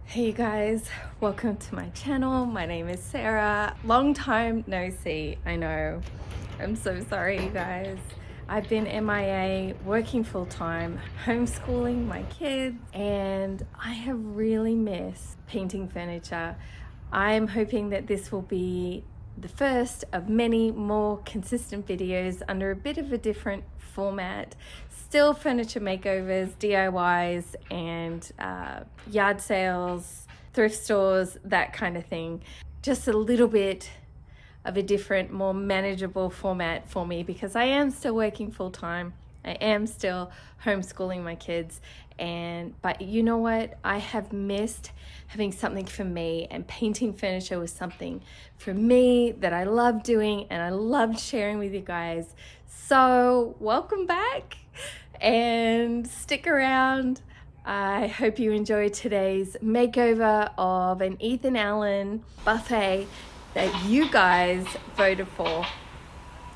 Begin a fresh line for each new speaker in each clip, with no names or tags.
Hey you guys, welcome to my channel. My name is Sarah. Long time no see, I know. I'm so sorry you guys. I've been MIA, working full-time, homeschooling my kids, and I have really missed painting furniture. I'm hoping that this will be the first of many more consistent videos under a bit of a different format. Still furniture makeovers, DIYs, and yard sales, thrift stores, that kind of thing. Just a little bit of a different, more manageable format for me because I am still working full-time. I am still homeschooling my kids, but you know what? I have missed having something for me, and painting furniture was something for me that I love doing and I loved sharing with you guys. So welcome back and stick around. I hope you enjoyed today's makeover of an Ethan Allen buffet that you guys voted for.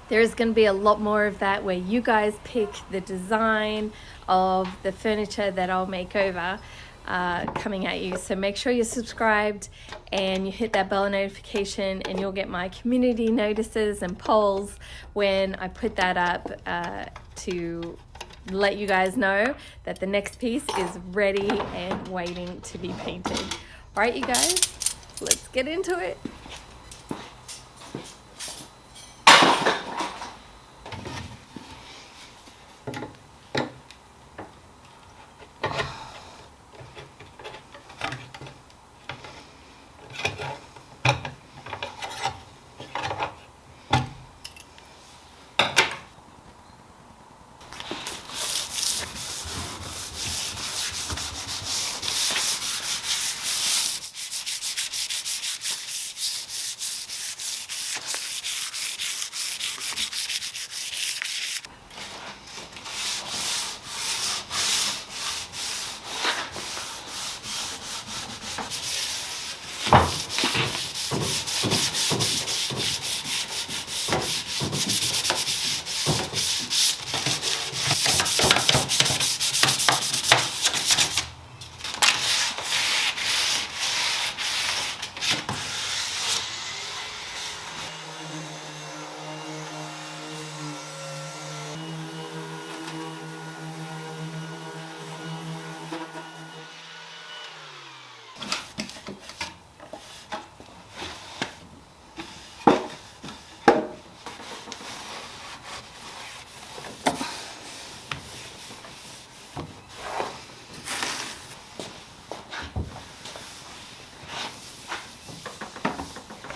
There is going to be a lot more of that where you guys pick the design of the furniture that I'll make over coming at you. So make sure you're subscribed and you hit that bell notification, and you'll get my community notices and polls when I put that up to let you guys know that the next piece is ready and waiting to be painted. All right, you guys, let's get into it.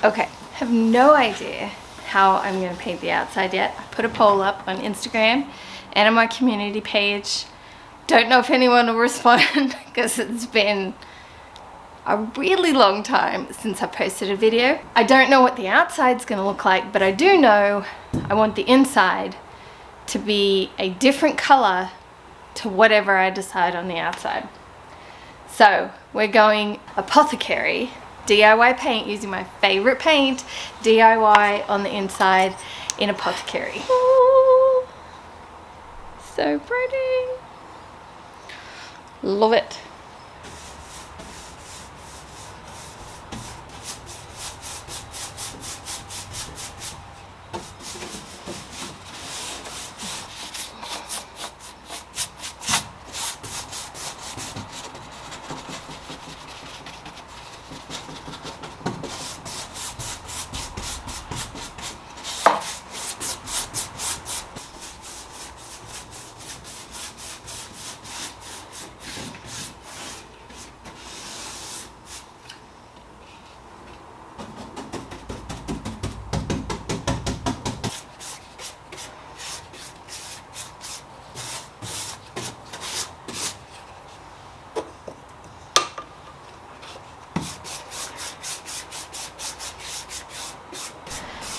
Okay, have no idea how I'm going to paint the outside yet. I put a poll up on Instagram and on my community page. Don't know if anyone will respond because it's been a really long time since I posted a video. I don't know what the outside's going to look like, but I do know I want the inside to be a different color to whatever I decide on the outside. So we're going Apothecary DIY paint, using my favorite paint, DIY on the inside in Apothecary. Ooh, so pretty. Love it.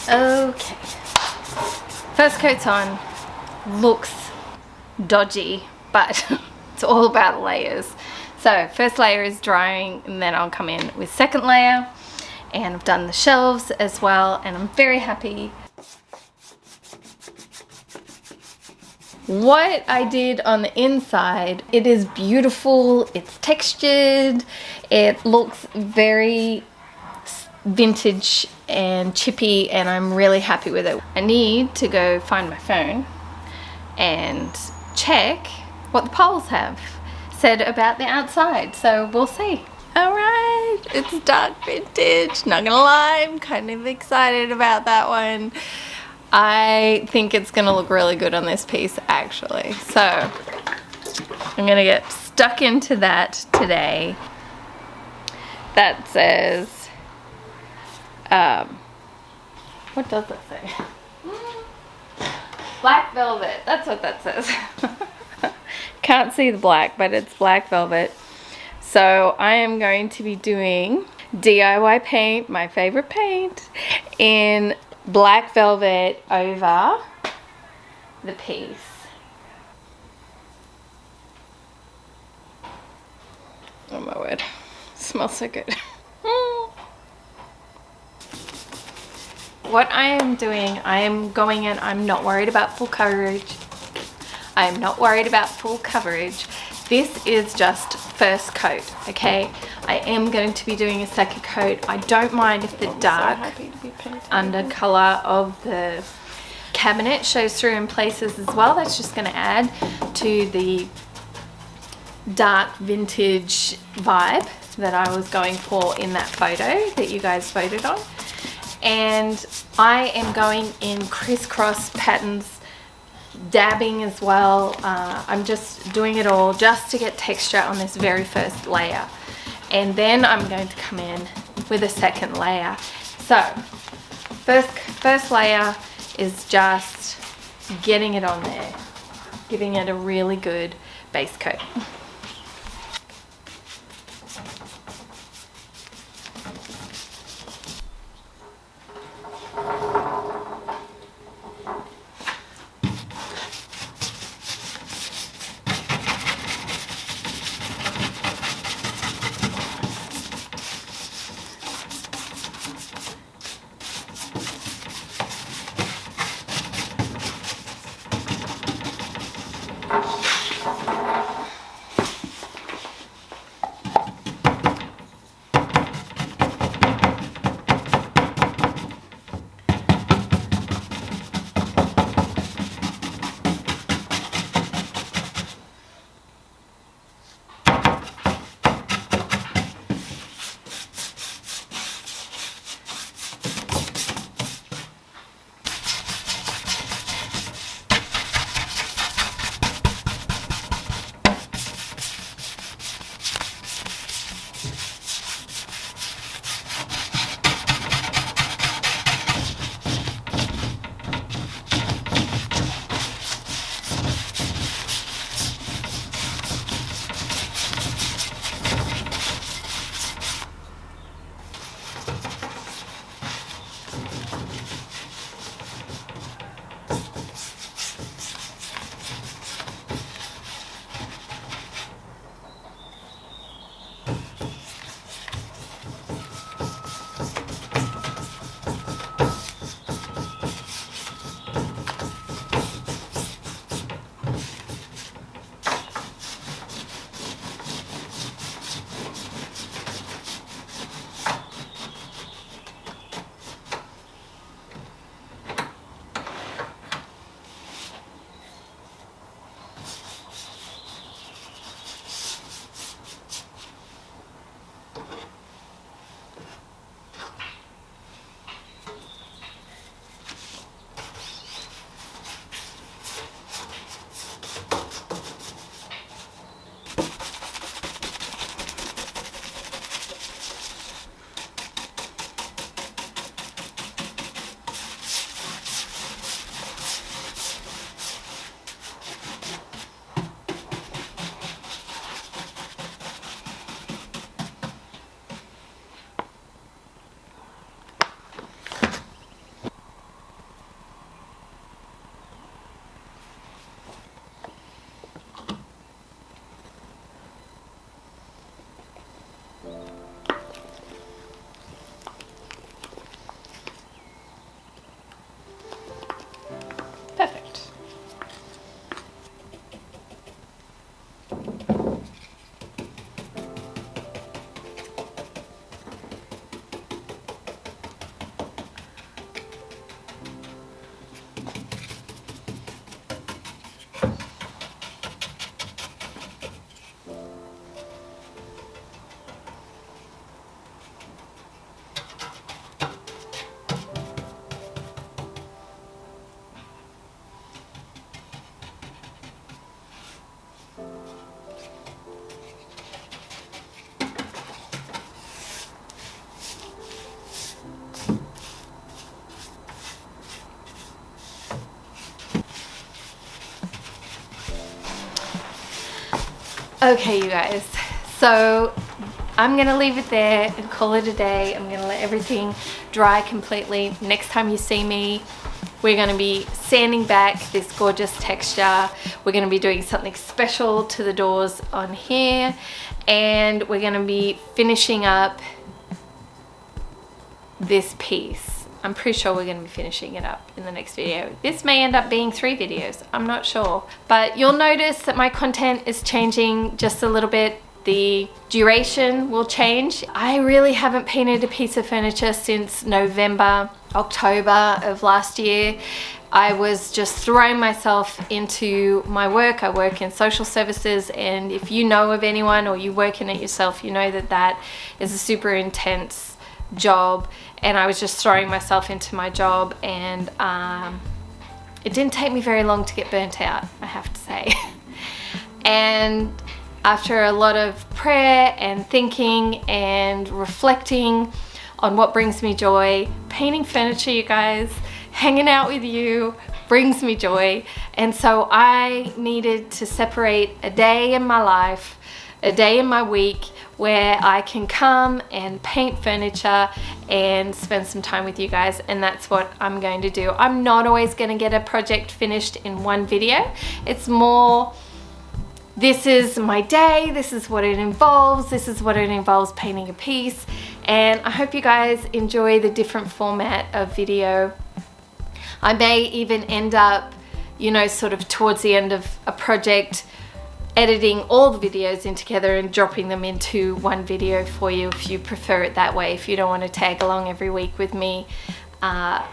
Okay, first coat's on. Looks dodgy, but it's all about layers. So first layer is drying, and then I'll come in with second layer, and I've done the shelves as well, and I'm very happy. what I did on the inside, it is beautiful, it's textured, it looks very vintage and chippy, and I'm really happy with it. I need to go find my phone and check what the polls have said about the outside, so we'll see. Alright, it's dark vintage, not gonna lie, I'm kind of excited about that one. I think it's gonna look really good on this piece actually, so I'm gonna get stuck into that today. That says, what does it say? Black velvet, that's what that says. Can't see the black, but it's black velvet. So I am going to be doing DIY paint, my favorite paint, in black velvet over the piece. Oh my word, it smells so good. What I am doing, I am going in, I'm not worried about full coverage. I am not worried about full coverage. This is just first coat, okay? I am going to be doing a second coat. I don't mind if the dark under color of the cabinet shows through in places as well. That's just going to add to the dark vintage vibe that I was going for in that photo that you guys voted on. And I am going in crisscross patterns, dabbing as well. I'm just doing it all just to get texture on this very first layer, and then I'm going to come in with a second layer. So first layer is just getting it on there, giving it a really good base coat. Okay, you guys, so I'm gonna leave it there and call it a day. I'm gonna let everything dry completely. Next time you see me, we're gonna be sanding back this gorgeous texture. We're gonna be doing something special to the doors on here, and we're gonna be finishing up this piece. I'm pretty sure we're going to be finishing it up in the next video. This may end up being 3 videos, I'm not sure. But you'll notice that my content is changing just a little bit. The duration will change. I really haven't painted a piece of furniture since November, October of last year. I was just throwing myself into my work. I work in social services, and if you know of anyone or you work in it yourself, you know that that is a super intense job. And I was just throwing myself into my job, and it didn't take me very long to get burnt out, I have to say. And after a lot of prayer and thinking and reflecting on what brings me joy, painting furniture, you guys, hanging out with you brings me joy. And so I needed to separate a day in my life, a day in my week, where I can come and paint furniture and spend some time with you guys, and that's what I'm going to do. I'm not always going to get a project finished in one video. It's more, this is my day, this is what it involves, this is what it involves painting a piece, and I hope you guys enjoy the different format of video. I may even end up, you know, sort of towards the end of a project, editing all the videos in together and dropping them into one video for you if you prefer it that way, if you don't want to tag along every week with me. I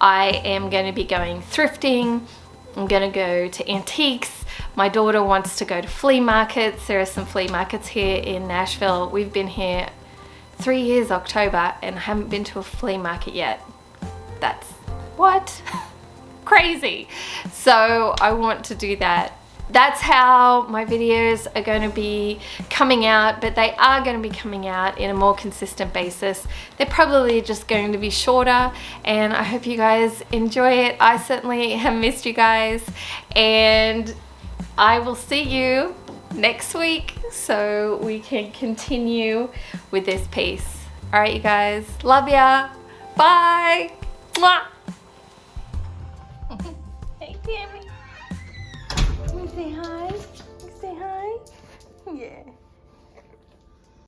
am going to be going thrifting. I'm going to go to antiques. My daughter wants to go to flea markets. There are some flea markets here in Nashville. We've been here 3 years, October, and I haven't been to a flea market yet. That's what? Crazy. So I want to do that. That's how my videos are going to be coming out, but they are going to be coming out in a more consistent basis. They're probably just going to be shorter, and I hope you guys enjoy it. I certainly have missed you guys, and I will see you next week so we can continue with this piece. All right, you guys, love ya. Bye. Mwah. Hey, Tammy. Say hi. Say hi. Yeah.